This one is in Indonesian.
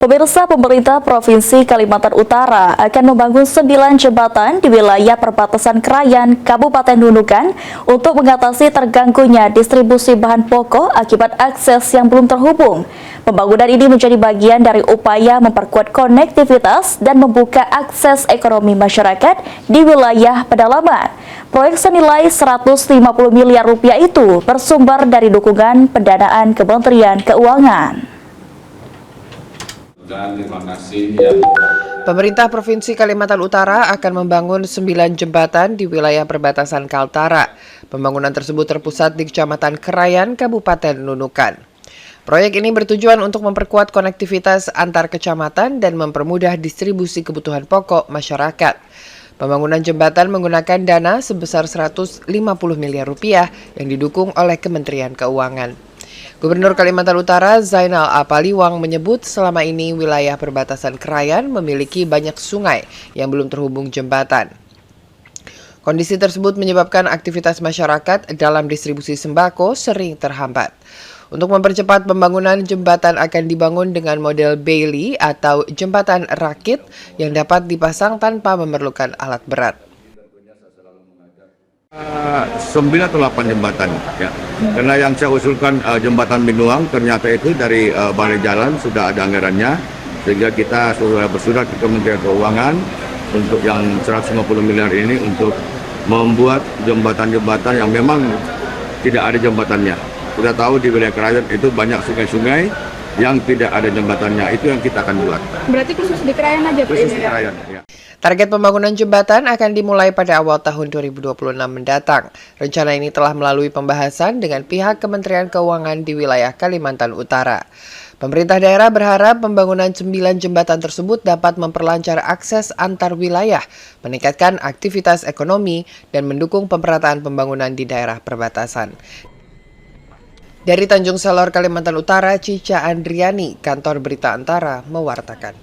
Pemirsa, pemerintah Provinsi Kalimantan Utara akan membangun 9 jembatan di wilayah perbatasan Krayan, Kabupaten Nunukan untuk mengatasi terganggunya distribusi bahan pokok akibat akses yang belum terhubung. Pembangunan ini menjadi bagian dari upaya memperkuat konektivitas dan membuka akses ekonomi masyarakat di wilayah pedalaman. Proyek senilai 150 miliar rupiah itu bersumber dari dukungan pendanaan Kementerian Keuangan. Terima kasih. Pemerintah Provinsi Kalimantan Utara akan membangun 9 jembatan di wilayah perbatasan Kaltara. Pembangunan tersebut terpusat di Kecamatan Krayan, Kabupaten Nunukan. Proyek ini bertujuan untuk memperkuat konektivitas antar kecamatan dan mempermudah distribusi kebutuhan pokok masyarakat. Pembangunan jembatan menggunakan dana sebesar 150 miliar rupiah yang didukung oleh Kementerian Keuangan. Gubernur Kalimantan Utara Zainal Apaliwang menyebut selama ini wilayah perbatasan Krayan memiliki banyak sungai yang belum terhubung jembatan. Kondisi tersebut menyebabkan aktivitas masyarakat dalam distribusi sembako sering terhambat. Untuk mempercepat pembangunan, jembatan akan dibangun dengan model Bailey atau jembatan rakit yang dapat dipasang tanpa memerlukan alat berat. 9 atau 8 jembatan ya. Karena yang saya usulkan jembatan Binuang ternyata itu dari Balai Jalan sudah ada anggarannya, sehingga kita sudah bersurat ke Kementerian Keuangan untuk yang 150 miliar ini untuk membuat jembatan-jembatan yang memang tidak ada jembatannya. Kita tahu di wilayah Krayan itu banyak sungai-sungai yang tidak ada jembatannya, itu yang kita akan buat. Berarti khusus di Krayan aja Pak? Khusus di Krayan, ya. Target pembangunan jembatan akan dimulai pada awal tahun 2026 mendatang. Rencana ini telah melalui pembahasan dengan pihak Kementerian Keuangan di wilayah Kalimantan Utara. Pemerintah daerah berharap pembangunan 9 jembatan tersebut dapat memperlancar akses antar wilayah, meningkatkan aktivitas ekonomi, dan mendukung pemerataan pembangunan di daerah perbatasan. Dari Tanjung Selor, Kalimantan Utara, Cica Andriani, Kantor Berita Antara, mewartakan.